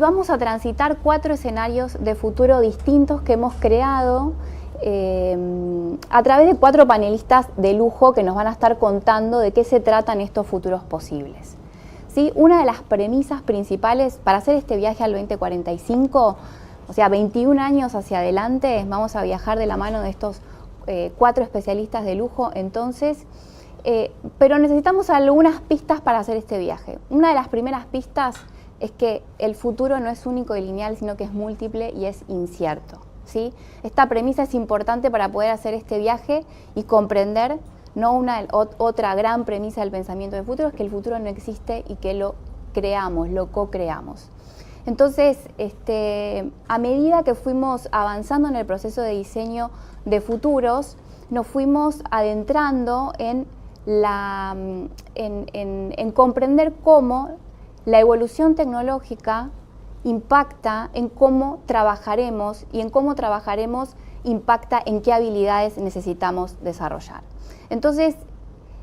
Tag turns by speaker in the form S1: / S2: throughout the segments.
S1: Vamos a transitar 4 escenarios de futuro distintos que hemos creado a través de 4 panelistas de lujo que nos van a estar contando de qué se tratan estos futuros posibles. ¿Sí? Una de las premisas principales para hacer este viaje al 2045, o sea, 21 años hacia adelante, vamos a viajar de la mano de estos 4 especialistas de lujo, entonces, pero necesitamos algunas pistas para hacer este viaje. Una de las primeras pistas es que el futuro no es único y lineal, sino que es múltiple y es incierto, ¿sí? Esta premisa es importante para poder hacer este viaje y comprender, ¿no? Otra gran premisa del pensamiento del futuro es que el futuro no existe y que lo creamos, lo co-creamos. Entonces, a medida que fuimos avanzando en el proceso de diseño de futuros, nos fuimos adentrando en comprender cómo la evolución tecnológica impacta en cómo trabajaremos y en cómo trabajaremos impacta en qué habilidades necesitamos desarrollar. Entonces,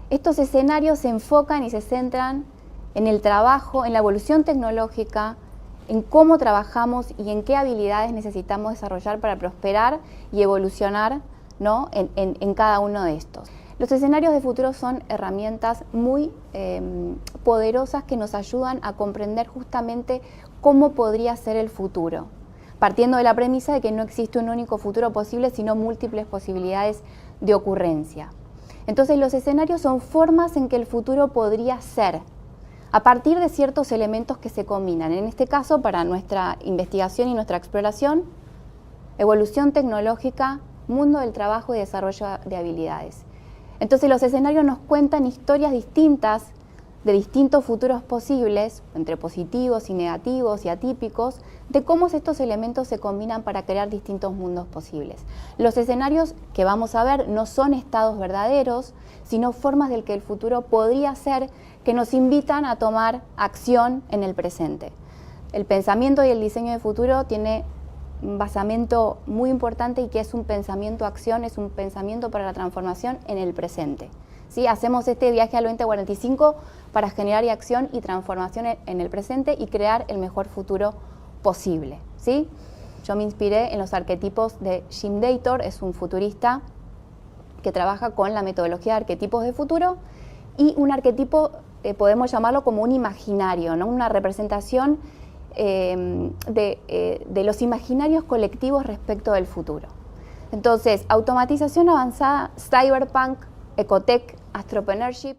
S1: estos escenarios se enfocan y se centran en el trabajo, en la evolución tecnológica, en cómo trabajamos y en qué habilidades necesitamos desarrollar para prosperar y evolucionar, ¿no? en cada uno de estos. Los escenarios de futuro son herramientas muy poderosas que nos ayudan a comprender justamente cómo podría ser el futuro, partiendo de la premisa de que no existe un único futuro posible, sino múltiples posibilidades de ocurrencia. Entonces, los escenarios son formas en que el futuro podría ser, a partir de ciertos elementos que se combinan. En este caso, para nuestra investigación y nuestra exploración, evolución tecnológica, mundo del trabajo y desarrollo de habilidades. Entonces, los escenarios nos cuentan historias distintas de distintos futuros posibles, entre positivos y negativos y atípicos, de cómo estos elementos se combinan para crear distintos mundos posibles. Los escenarios que vamos a ver no son estados verdaderos, sino formas del que el futuro podría ser que nos invitan a tomar acción en el presente. El pensamiento y el diseño de futuro tiene un basamento muy importante y que es un pensamiento-acción, es un pensamiento para la transformación en el presente. ¿Sí? Hacemos este viaje al 2045 para generar acción y transformación en el presente y crear el mejor futuro posible. ¿Sí? Yo me inspiré en los arquetipos de Jim Dator, es un futurista que trabaja con la metodología de arquetipos de futuro, y un arquetipo podemos llamarlo como un imaginario, ¿no? Una representación de los imaginarios colectivos respecto del futuro. Entonces, automatización avanzada, cyberpunk, ecotech, astropreneurship.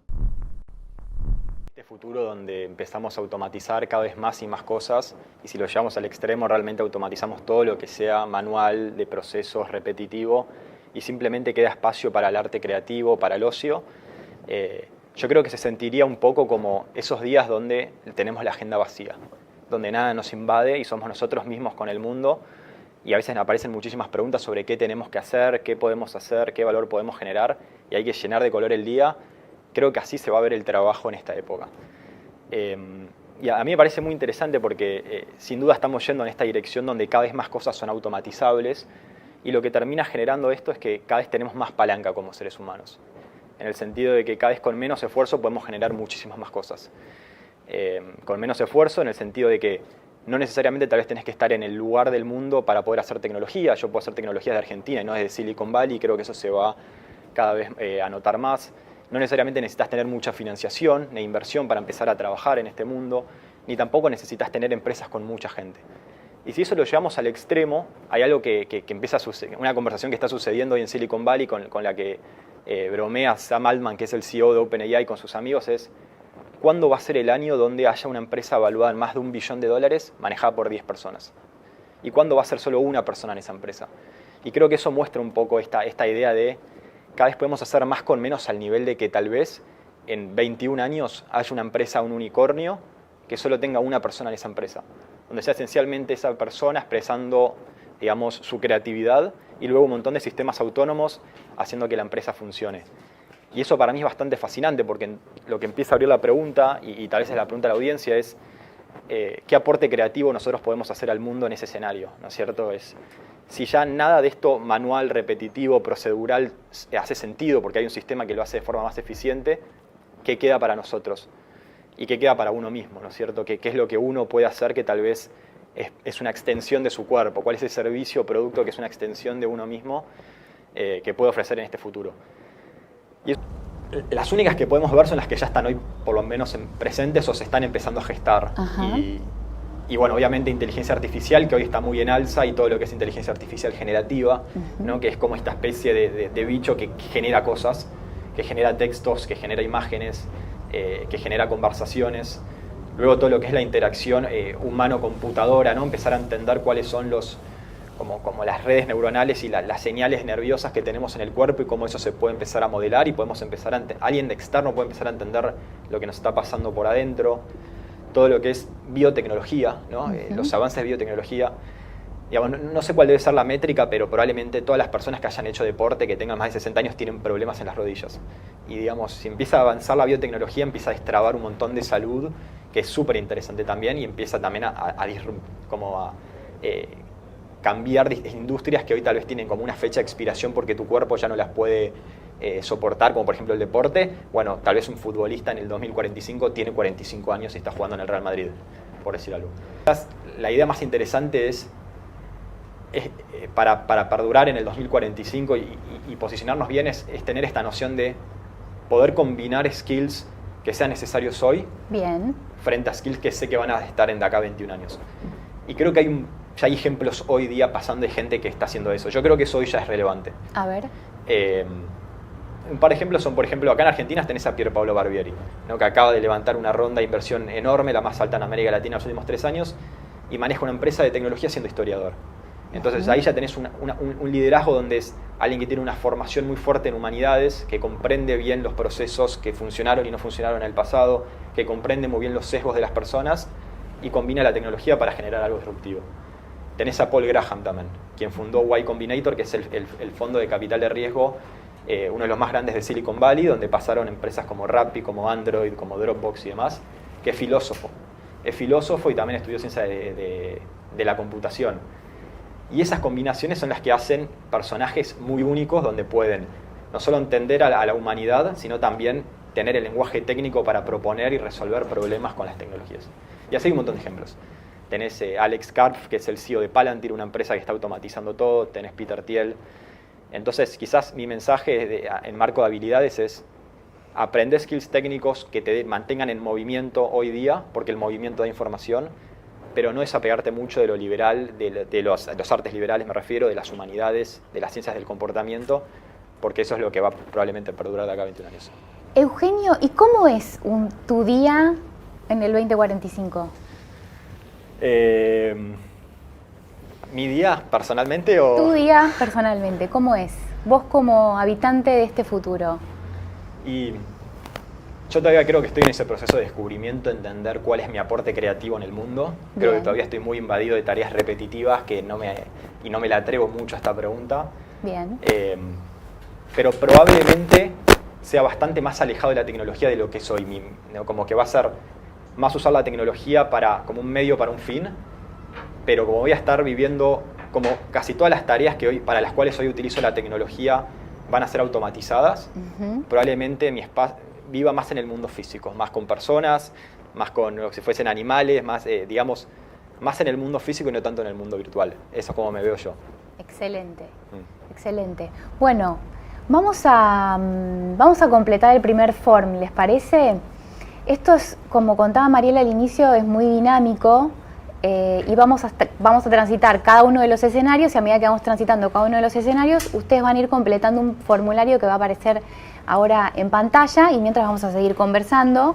S2: Este futuro donde empezamos a automatizar cada vez más y más cosas, y si lo llevamos al extremo realmente automatizamos todo lo que sea manual, de procesos, repetitivo, y simplemente queda espacio para el arte creativo, para el ocio. Yo creo que se sentiría un poco como esos días donde tenemos la agenda vacía, donde nada nos invade y somos nosotros mismos con el mundo, y a veces aparecen muchísimas preguntas sobre qué tenemos que hacer, qué podemos hacer, qué valor podemos generar, y hay que llenar de color el día. Creo que así se va a ver el trabajo en esta época. Y a mí me parece muy interesante porque sin duda estamos yendo en esta dirección donde cada vez más cosas son automatizables, y lo que termina generando esto es que cada vez tenemos más palanca como seres humanos, en el sentido de que cada vez con menos esfuerzo podemos generar muchísimas más cosas. Con menos esfuerzo en el sentido de que no necesariamente tal vez tenés que estar en el lugar del mundo para poder hacer tecnología. Yo puedo hacer tecnología de Argentina y no desde Silicon Valley, creo que eso se va cada vez a notar más. No necesariamente necesitas tener mucha financiación ni inversión para empezar a trabajar en este mundo, ni tampoco necesitas tener empresas con mucha gente. Y si eso lo llevamos al extremo, hay algo que empieza a suceder, una conversación que está sucediendo hoy en Silicon Valley con la que bromea Sam Altman, que es el CEO de OpenAI, con sus amigos, es ¿cuándo va a ser el año donde haya una empresa evaluada en más de $1 billón manejada por 10 personas? ¿Y cuándo va a ser solo una persona en esa empresa? Y creo que eso muestra un poco esta idea de cada vez podemos hacer más con menos, al nivel de que tal vez en 21 años haya una empresa, un unicornio, que solo tenga una persona en esa empresa, donde sea esencialmente esa persona expresando, digamos, su creatividad, y luego un montón de sistemas autónomos haciendo que la empresa funcione. Y eso para mí es bastante fascinante, porque lo que empieza a abrir la pregunta, y tal vez es la pregunta de la audiencia, es ¿qué aporte creativo nosotros podemos hacer al mundo en ese escenario? ¿No es cierto? Si ya nada de esto manual, repetitivo, procedural hace sentido, porque hay un sistema que lo hace de forma más eficiente, ¿qué queda para nosotros? ¿Y qué queda para uno mismo? ¿No es cierto? ¿Qué es lo que uno puede hacer que tal vez es una extensión de su cuerpo, cuál es el servicio o producto que es una extensión de uno mismo que puede ofrecer en este futuro. Y las únicas que podemos ver son las que ya están hoy por lo menos presentes o se están empezando a gestar. Y bueno, obviamente inteligencia artificial, que hoy está muy en alza, y todo lo que es inteligencia artificial generativa, ¿no? Que es como esta especie de bicho que genera cosas, que genera textos, que genera imágenes, que genera conversaciones. Luego todo lo que es la interacción humano-computadora, ¿no? Empezar a entender cuáles son como las redes neuronales y las señales nerviosas que tenemos en el cuerpo y cómo eso se puede empezar a modelar y podemos empezar alguien de externo puede empezar a entender lo que nos está pasando por adentro. Todo lo que es biotecnología, ¿no? Los avances de biotecnología. Digamos, no sé cuál debe ser la métrica, pero probablemente todas las personas que hayan hecho deporte, que tengan más de 60 años, tienen problemas en las rodillas. Y digamos, si empieza a avanzar la biotecnología, empieza a destrabar un montón de salud, que es súper interesante también, y empieza también a cambiar industrias que hoy tal vez tienen como una fecha de expiración porque tu cuerpo ya no las puede soportar, como por ejemplo el deporte. Bueno, tal vez un futbolista en el 2045 tiene 45 años y está jugando en el Real Madrid, por decir algo. La idea más interesante es para perdurar en el 2045 y posicionarnos bien es tener esta noción de poder combinar skills que sean necesarios hoy frente a skills que sé que van a estar en de acá a 21 años. Y creo que ya hay ejemplos hoy día pasando de gente que está haciendo eso. Yo creo que eso hoy ya es relevante.
S1: A ver.
S2: Un par de ejemplos son, por ejemplo, acá en Argentina tenés a Pierpaolo Barbieri, ¿no? Que acaba de levantar una ronda de inversión enorme, la más alta en América Latina en los últimos 3 años, y maneja una empresa de tecnología siendo historiador. Entonces ahí ya tenés un liderazgo donde es alguien que tiene una formación muy fuerte en humanidades, que comprende bien los procesos que funcionaron y no funcionaron en el pasado, que comprende muy bien los sesgos de las personas y combina la tecnología para generar algo disruptivo. Tenés a Paul Graham también, quien fundó Y Combinator, que es el fondo de capital de riesgo, uno de los más grandes de Silicon Valley, donde pasaron empresas como Rappi, como Android, como Dropbox y demás, que es filósofo. Es filósofo y también estudió ciencia de la computación. Y esas combinaciones son las que hacen personajes muy únicos, donde pueden no solo entender a la humanidad, sino también tener el lenguaje técnico para proponer y resolver problemas con las tecnologías. Y así hay un montón de ejemplos. Tenés Alex Karp, que es el CEO de Palantir, una empresa que está automatizando todo. Tenés Peter Thiel. Entonces, quizás mi mensaje en marco de habilidades es aprender skills técnicos que te mantengan en movimiento hoy día, porque el movimiento da información, pero no es apegarte mucho de lo liberal, de los artes liberales me refiero, de las humanidades, de las ciencias del comportamiento, porque eso es lo que va probablemente a perdurar de acá a 21 años.
S1: Eugenio, ¿y cómo es tu día en el 2045?
S2: ¿Mi día personalmente o...?
S1: Tu día personalmente, ¿cómo es? Vos como habitante de este futuro.
S2: Y yo todavía creo que estoy en ese proceso de descubrimiento, entender cuál es mi aporte creativo en el mundo. Creo que todavía estoy muy invadido de tareas repetitivas y no me la atrevo mucho a esta pregunta.
S1: Bien.
S2: Pero probablemente sea bastante más alejado de la tecnología de lo que soy. Como que va a ser más usar la tecnología como un medio para un fin, pero como voy a estar viviendo, como casi todas las tareas para las cuales hoy utilizo la tecnología van a ser automatizadas, probablemente viva más en el mundo físico, más con personas, más con lo que si fuesen animales, más, más en el mundo físico y no tanto en el mundo virtual. Eso es como me veo yo.
S1: Excelente, excelente. Bueno, vamos a completar el primer form, ¿les parece? Esto es, como contaba Mariela al inicio, es muy dinámico y vamos a transitar cada uno de los escenarios y a medida que vamos transitando cada uno de los escenarios, ustedes van a ir completando un formulario que va a aparecer ahora en pantalla y mientras vamos a seguir conversando.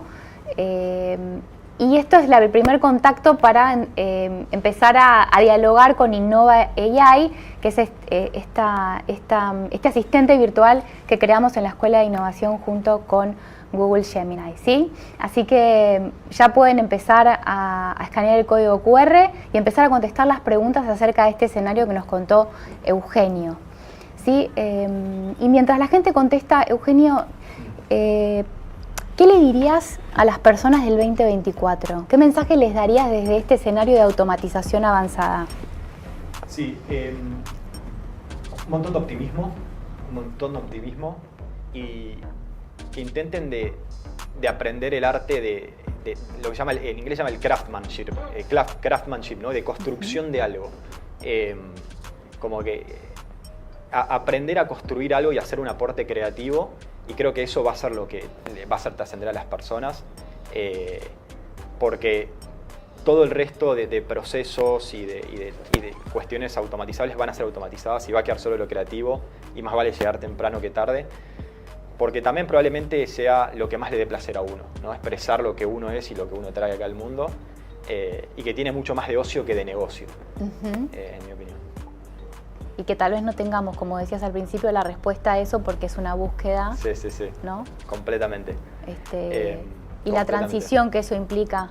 S1: Y esto es el primer contacto para empezar a dialogar con Innova AI, que es este asistente virtual que creamos en la Escuela de Innovación junto con Google Gemini, ¿sí? Así que ya pueden empezar a escanear el código QR y empezar a contestar las preguntas acerca de este escenario que nos contó Eugenio, ¿sí? Y mientras la gente contesta, Eugenio, ¿qué le dirías a las personas del 2024? ¿Qué mensaje les darías desde este escenario de automatización avanzada?
S2: Sí, un montón de optimismo y que intenten de aprender el arte lo que llama, en inglés se llama el craftsmanship, ¿no? De construcción de algo. Como que aprender a construir algo y hacer un aporte creativo, y creo que eso va a ser lo que va a hacer trascender a las personas, porque todo el resto de procesos y de cuestiones automatizables van a ser automatizadas y va a quedar solo lo creativo, y más vale llegar temprano que tarde, porque también probablemente sea lo que más le dé placer a uno, ¿no? Expresar lo que uno es y lo que uno trae acá al mundo, y que tiene mucho más de ocio que de negocio, en mi opinión.
S1: Y que tal vez no tengamos, como decías al principio, la respuesta a eso porque es una búsqueda.
S2: Sí,
S1: ¿no?
S2: Completamente.
S1: Y la transición que eso implica,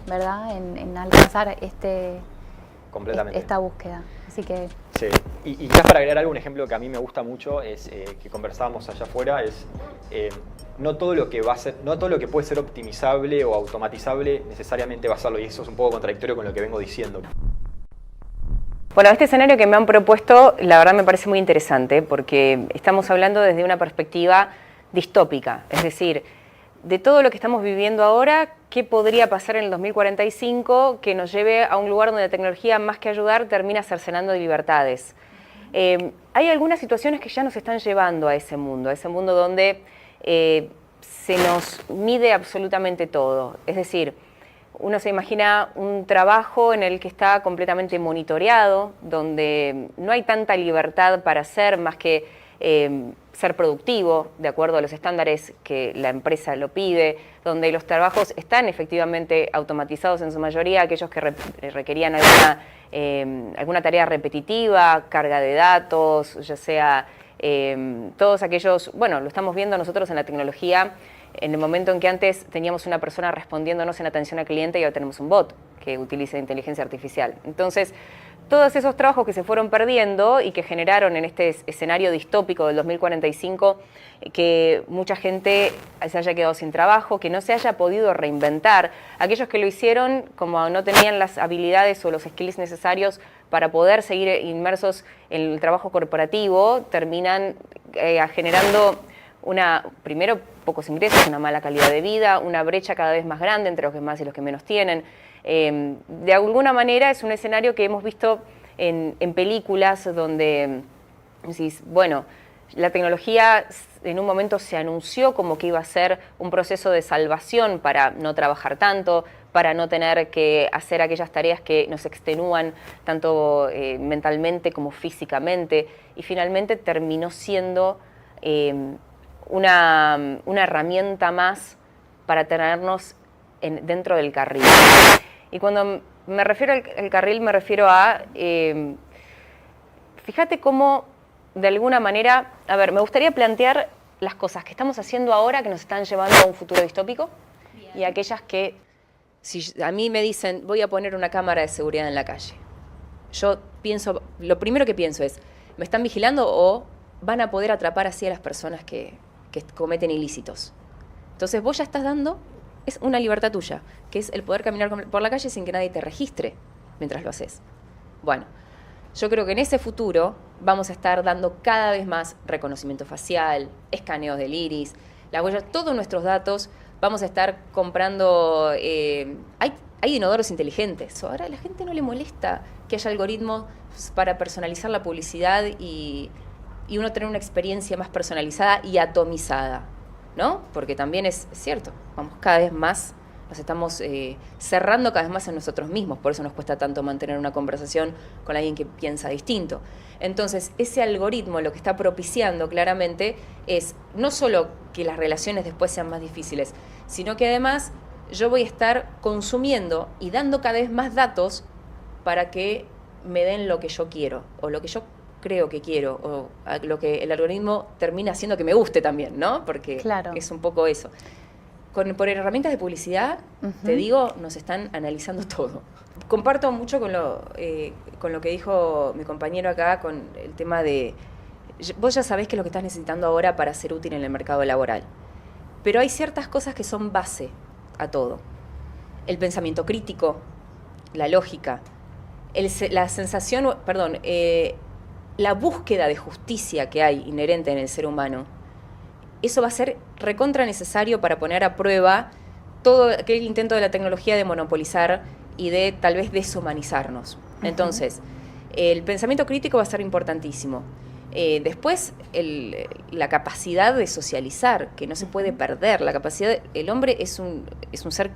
S1: ¿verdad? En alcanzar esta búsqueda. Así que...
S2: Sí. Y quizás para agregar algo, un ejemplo que a mí me gusta mucho es que conversábamos allá afuera, es no todo lo que puede ser optimizable o automatizable necesariamente va a serlo, y eso es un poco contradictorio con lo que vengo diciendo.
S3: Bueno, este escenario que me han propuesto, la verdad me parece muy interesante, porque estamos hablando desde una perspectiva distópica, es decir, de todo lo que estamos viviendo ahora, ¿qué podría pasar en el 2045 que nos lleve a un lugar donde la tecnología, más que ayudar, termina cercenando libertades? Hay algunas situaciones que ya nos están llevando a ese mundo donde se nos mide absolutamente todo, es decir, uno se imagina un trabajo en el que está completamente monitoreado, donde no hay tanta libertad para hacer más que ser productivo de acuerdo a los estándares que la empresa lo pide, donde los trabajos están efectivamente automatizados en su mayoría, aquellos que requerían alguna tarea repetitiva, carga de datos, ya sea todos aquellos, bueno, lo estamos viendo nosotros en la tecnología. En el momento en que antes teníamos una persona respondiéndonos en atención al cliente, y ahora tenemos un bot que utiliza inteligencia artificial. Entonces, todos esos trabajos que se fueron perdiendo y que generaron en este escenario distópico del 2045 que mucha gente se haya quedado sin trabajo, que no se haya podido reinventar. Aquellos que lo hicieron, como no tenían las habilidades o los skills necesarios para poder seguir inmersos en el trabajo corporativo, terminan generando primero, pocos ingresos, una mala calidad de vida, una brecha cada vez más grande entre los que más y los que menos tienen. De alguna manera es un escenario que hemos visto en películas donde decís, bueno, la tecnología en un momento se anunció como que iba a ser un proceso de salvación para no trabajar tanto, para no tener que hacer aquellas tareas que nos extenúan tanto mentalmente como físicamente, y finalmente terminó siendo una herramienta más para tenernos dentro del carril. Y cuando me refiero al carril, me refiero a, fíjate cómo, de alguna manera, a ver, me gustaría plantear las cosas que estamos haciendo ahora que nos están llevando a un futuro distópico. Bien. Y aquellas que, si a mí me dicen, voy a poner una cámara de seguridad en la calle, yo pienso, lo primero que pienso es, ¿me están vigilando o van a poder atrapar así a las personas que cometen ilícitos? Entonces vos ya estás dando, es una libertad tuya, que es el poder caminar por la calle sin que nadie te registre mientras lo haces. Bueno, yo creo que en ese futuro vamos a estar dando cada vez más reconocimiento facial, escaneos del iris, la huella, todos nuestros datos. Vamos a estar comprando, hay inodoros inteligentes. Ahora a la gente no le molesta que haya algoritmos para personalizar la publicidad y uno tener una experiencia más personalizada y atomizada, ¿no? Porque también es cierto, vamos cada vez más, nos estamos cerrando cada vez más en nosotros mismos, por eso nos cuesta tanto mantener una conversación con alguien que piensa distinto. Entonces, ese algoritmo lo que está propiciando claramente es no solo que las relaciones después sean más difíciles, sino que además yo voy a estar consumiendo y dando cada vez más datos para que me den lo que yo quiero, o lo que yo creo que quiero, o lo que el algoritmo termina haciendo que me guste también, ¿no? Porque claro, es un poco eso. Por herramientas de publicidad, te digo, nos están analizando todo. Comparto mucho con lo que dijo mi compañero acá, con el tema de... Vos ya sabés qué es lo que estás necesitando ahora para ser útil en el mercado laboral. Pero hay ciertas cosas que son base a todo. El pensamiento crítico, la lógica, la sensación, la búsqueda de justicia que hay inherente en el ser humano. Eso va a ser recontra necesario para poner a prueba todo aquel intento de la tecnología de monopolizar y de tal vez deshumanizarnos. Entonces, el pensamiento crítico va a ser importantísimo. Después, la capacidad de socializar, que no se puede perder. La capacidad, el hombre es un ser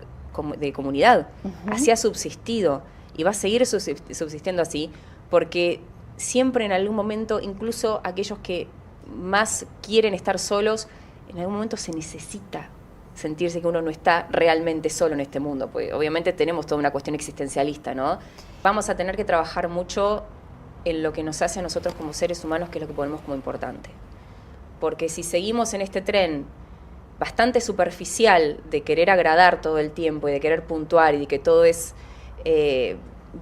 S3: de comunidad, así ha subsistido y va a seguir subsistiendo así, porque siempre en algún momento, incluso aquellos que más quieren estar solos, en algún momento se necesita sentirse que uno no está realmente solo en este mundo, porque obviamente tenemos toda una cuestión existencialista, ¿no? Vamos a tener que trabajar mucho en lo que nos hace a nosotros como seres humanos, que es lo que ponemos como importante. Porque si seguimos en este tren bastante superficial de querer agradar todo el tiempo y de querer puntuar y de que todo es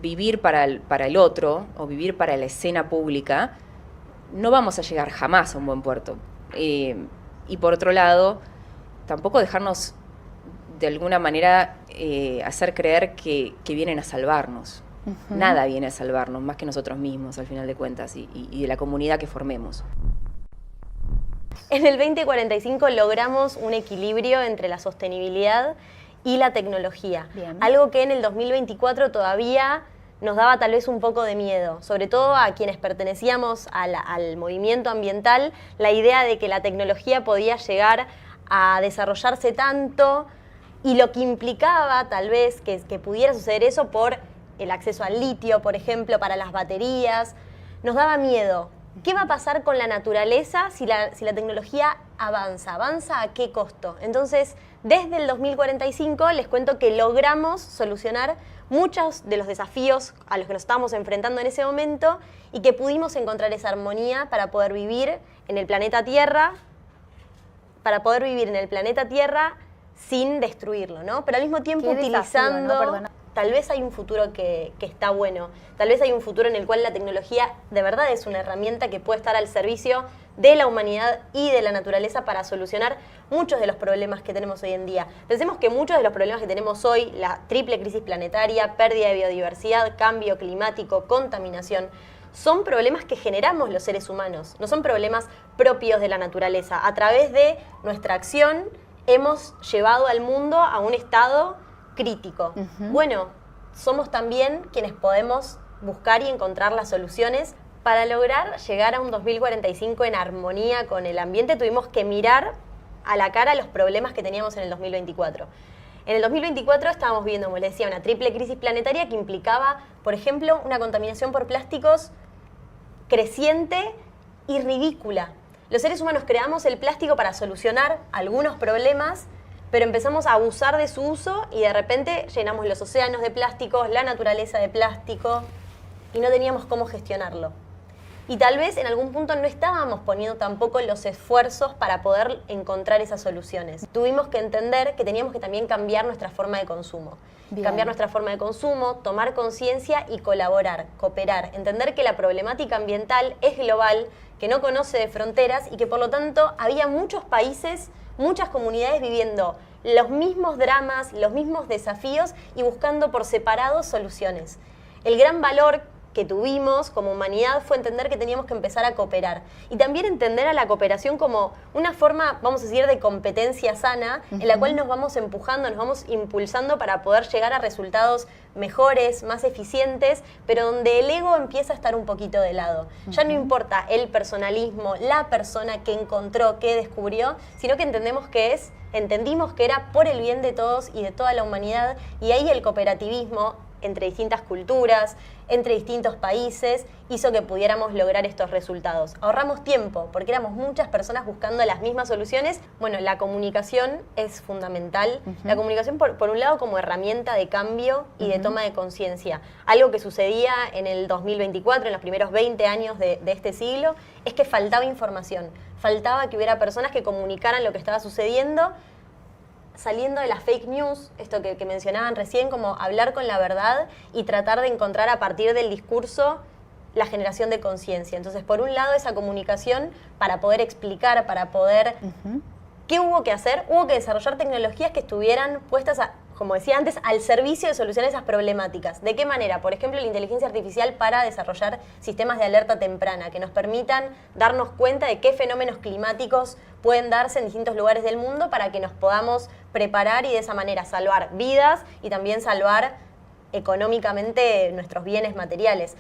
S3: vivir para el otro o vivir para la escena pública, no vamos a llegar jamás a un buen puerto. Y por otro lado, tampoco dejarnos de alguna manera hacer creer que vienen a salvarnos. Nada viene a salvarnos, más que nosotros mismos, al final de cuentas, y de la comunidad que formemos.
S4: En el 2045 logramos un equilibrio entre la sostenibilidad y la tecnología. Bien. Algo que en el 2024 todavía nos daba tal vez un poco de miedo, sobre todo a quienes pertenecíamos al movimiento ambiental, la idea de que la tecnología podía llegar a desarrollarse tanto y lo que implicaba tal vez que pudiera suceder eso por el acceso al litio, por ejemplo, para las baterías, nos daba miedo. ¿Qué va a pasar con la naturaleza si la tecnología avanza? ¿Avanza a qué costo? Entonces, desde el 2045 les cuento que logramos solucionar muchos de los desafíos a los que nos estábamos enfrentando en ese momento y que pudimos encontrar esa armonía para poder vivir en el planeta Tierra, sin destruirlo, ¿no? Pero al mismo tiempo utilizando...
S1: Desafío, ¿no?
S4: Tal vez hay un futuro que está bueno. Tal vez hay un futuro en el cual la tecnología de verdad es una herramienta que puede estar al servicio de la humanidad y de la naturaleza para solucionar muchos de los problemas que tenemos hoy en día. Pensemos que muchos de los problemas que tenemos hoy, la triple crisis planetaria, pérdida de biodiversidad, cambio climático, contaminación, son problemas que generamos los seres humanos, no son problemas propios de la naturaleza. A través de nuestra acción hemos llevado al mundo a un estado crítico. Bueno, somos también quienes podemos buscar y encontrar las soluciones. Para lograr llegar a un 2045 en armonía con el ambiente, tuvimos que mirar a la cara los problemas que teníamos en el 2024. En el 2024 estábamos viendo, como les decía, una triple crisis planetaria que implicaba, por ejemplo, una contaminación por plásticos creciente y ridícula. Los seres humanos creamos el plástico para solucionar algunos problemas, pero empezamos a abusar de su uso y de repente llenamos los océanos de plásticos, la naturaleza de plástico, y no teníamos cómo gestionarlo. Y tal vez en algún punto no estábamos poniendo tampoco los esfuerzos para poder encontrar esas soluciones. Tuvimos que entender que teníamos que también cambiar nuestra forma de consumo. Bien. Cambiar nuestra forma de consumo, tomar conciencia y colaborar, cooperar. Entender que la problemática ambiental es global, que no conoce de fronteras y que por lo tanto había muchos países, muchas comunidades viviendo los mismos dramas, los mismos desafíos y buscando por separado soluciones. El gran valor que tuvimos como humanidad fue entender que teníamos que empezar a cooperar y también entender a la cooperación como una forma, vamos a decir, de competencia sana en la cual nos vamos empujando, nos vamos impulsando para poder llegar a resultados mejores, más eficientes, pero donde el ego empieza a estar un poquito de lado. Ya no importa el personalismo, la persona que encontró, que descubrió, sino que entendimos que era por el bien de todos y de toda la humanidad, y ahí el cooperativismo entre distintas culturas, entre distintos países, hizo que pudiéramos lograr estos resultados. Ahorramos tiempo, porque éramos muchas personas buscando las mismas soluciones. Bueno, la comunicación es fundamental. La comunicación, por un lado, como herramienta de cambio y de toma de conciencia. Algo que sucedía en el 2024, en los primeros 20 años de este siglo, es que faltaba información. Faltaba que hubiera personas que comunicaran lo que estaba sucediendo, saliendo de las fake news, esto que mencionaban recién, como hablar con la verdad y tratar de encontrar a partir del discurso la generación de conciencia. Entonces, por un lado, esa comunicación para poder explicar, para poder... ¿Qué hubo que hacer? Hubo que desarrollar tecnologías que estuvieran puestas como decía antes, al servicio de solucionar esas problemáticas. ¿De qué manera? Por ejemplo, la inteligencia artificial para desarrollar sistemas de alerta temprana que nos permitan darnos cuenta de qué fenómenos climáticos pueden darse en distintos lugares del mundo para que nos podamos preparar y de esa manera salvar vidas y también salvar económicamente nuestros bienes materiales.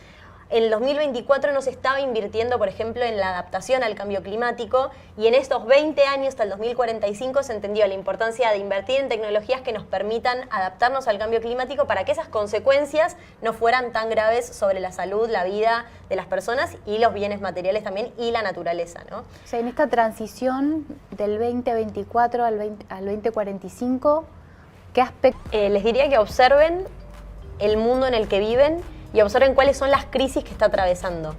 S4: En el 2024 no se estaba invirtiendo, por ejemplo, en la adaptación al cambio climático y en estos 20 años, hasta el 2045, se entendió la importancia de invertir en tecnologías que nos permitan adaptarnos al cambio climático para que esas consecuencias no fueran tan graves sobre la salud, la vida de las personas y los bienes materiales también y la naturaleza, ¿no?
S1: O sea, en esta transición del 2024 al 2045, ¿qué aspectos?
S4: Les diría que observen el mundo en el que viven y observen cuáles son las crisis que está atravesando.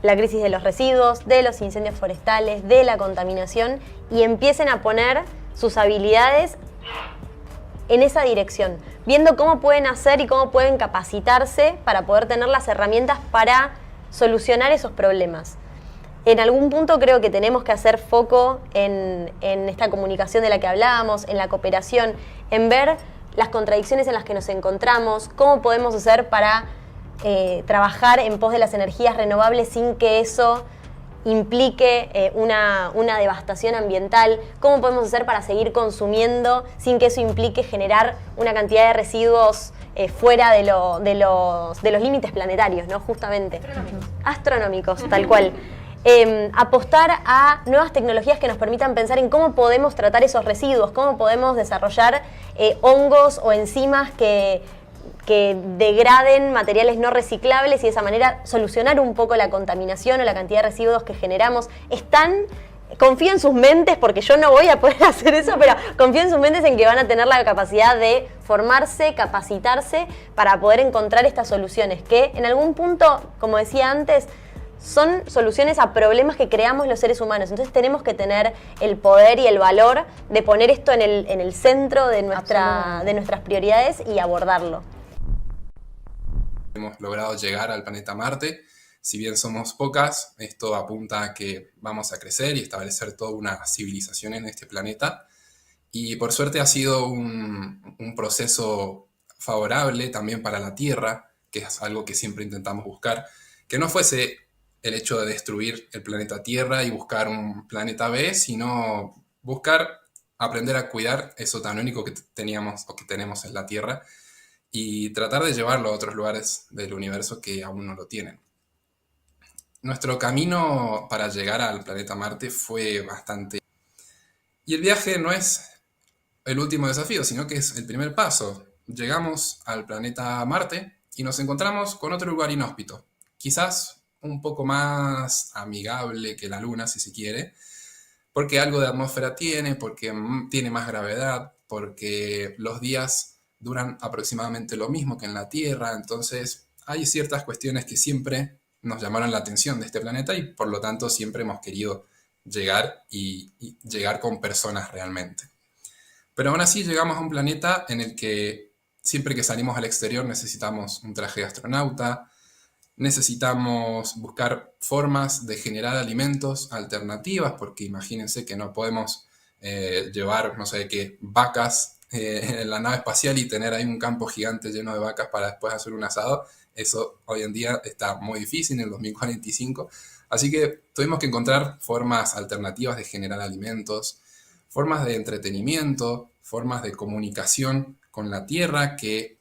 S4: La crisis de los residuos, de los incendios forestales, de la contaminación, y empiecen a poner sus habilidades en esa dirección, viendo cómo pueden hacer y cómo pueden capacitarse para poder tener las herramientas para solucionar esos problemas. En algún punto creo que tenemos que hacer foco en esta comunicación de la que hablábamos, en la cooperación, en ver las contradicciones en las que nos encontramos, cómo podemos hacer para trabajar en pos de las energías renovables sin que eso implique una devastación ambiental, cómo podemos hacer para seguir consumiendo sin que eso implique generar una cantidad de residuos fuera de los límites planetarios, ¿no? Justamente. Astronómicos, tal cual. Apostar a nuevas tecnologías que nos permitan pensar en cómo podemos tratar esos residuos, cómo podemos desarrollar hongos o enzimas que degraden materiales no reciclables y de esa manera solucionar un poco la contaminación o la cantidad de residuos que generamos. Confío en sus mentes, porque yo no voy a poder hacer eso, pero confío en sus mentes en que van a tener la capacidad de formarse, capacitarse para poder encontrar estas soluciones que en algún punto, como decía antes, son soluciones a problemas que creamos los seres humanos. Entonces tenemos que tener el poder y el valor de poner esto en el centro de nuestras prioridades y abordarlo.
S5: Hemos logrado llegar al planeta Marte. Si bien somos pocas, esto apunta a que vamos a crecer y establecer toda una civilización en este planeta. Y por suerte ha sido un proceso favorable también para la Tierra, que es algo que siempre intentamos buscar, que no fuese el hecho de destruir el planeta Tierra y buscar un planeta B, sino buscar aprender a cuidar eso tan único que teníamos o que tenemos en la Tierra y tratar de llevarlo a otros lugares del universo que aún no lo tienen. Nuestro camino para llegar al planeta Marte fue bastante... Y el viaje no es el último desafío, sino que es el primer paso. Llegamos al planeta Marte y nos encontramos con otro lugar inhóspito. Quizás un poco más amigable que la Luna, si se quiere, porque algo de atmósfera tiene, porque tiene más gravedad, porque los días duran aproximadamente lo mismo que en la Tierra. Entonces hay ciertas cuestiones que siempre nos llamaron la atención de este planeta y por lo tanto siempre hemos querido llegar y llegar con personas realmente. Pero aún así llegamos a un planeta en el que siempre que salimos al exterior necesitamos un traje de astronauta, necesitamos buscar formas de generar alimentos alternativas, porque imagínense que no podemos llevar, no sé qué, vacas en la nave espacial y tener ahí un campo gigante lleno de vacas para después hacer un asado. Eso hoy en día está muy difícil en el 2045. Así que tuvimos que encontrar formas alternativas de generar alimentos, formas de entretenimiento, formas de comunicación con la Tierra que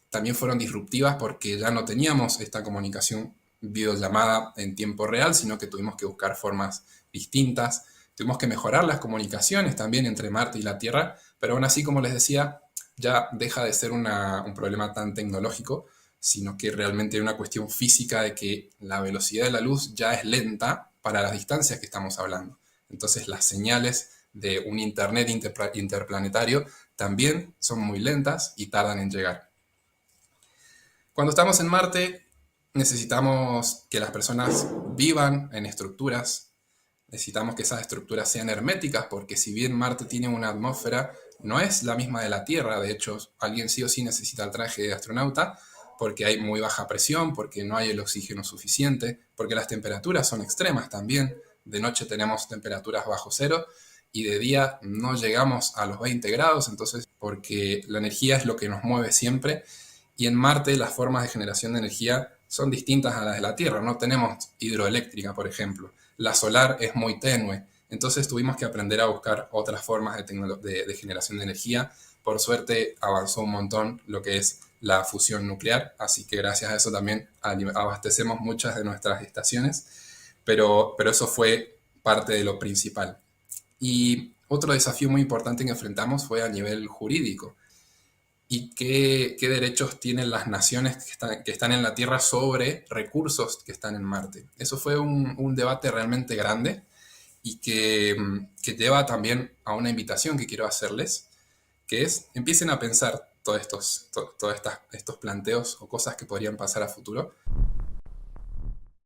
S5: también fueron disruptivas porque ya no teníamos esta comunicación videollamada en tiempo real, sino que tuvimos que buscar formas distintas. Tuvimos que mejorar las comunicaciones también entre Marte y la Tierra, pero aún así, como les decía, ya deja de ser un problema tan tecnológico, sino que realmente hay una cuestión física de que la velocidad de la luz ya es lenta para las distancias que estamos hablando. Entonces las señales de un internet interplanetario también son muy lentas y tardan en llegar. Cuando estamos en Marte, necesitamos que las personas vivan en estructuras, necesitamos que esas estructuras sean herméticas, porque si bien Marte tiene una atmósfera, no es la misma de la Tierra. De hecho, alguien sí o sí necesita el traje de astronauta, porque hay muy baja presión, porque no hay el oxígeno suficiente, porque las temperaturas son extremas también. De noche tenemos temperaturas bajo cero, y de día no llegamos a los 20 grados, entonces porque la energía es lo que nos mueve siempre y en Marte las formas de generación de energía son distintas a las de la Tierra, no tenemos hidroeléctrica, por ejemplo, la solar es muy tenue, entonces tuvimos que aprender a buscar otras formas de generación de energía. Por suerte avanzó un montón lo que es la fusión nuclear, así que gracias a eso también abastecemos muchas de nuestras estaciones, pero eso fue parte de lo principal. Y otro desafío muy importante que enfrentamos fue a nivel jurídico. ¿Y qué derechos tienen las naciones que están en la Tierra sobre recursos que están en Marte? Eso fue un debate realmente grande y que lleva también a una invitación que quiero hacerles, que es, empiecen a pensar todos estos planteos o cosas que podrían pasar a futuro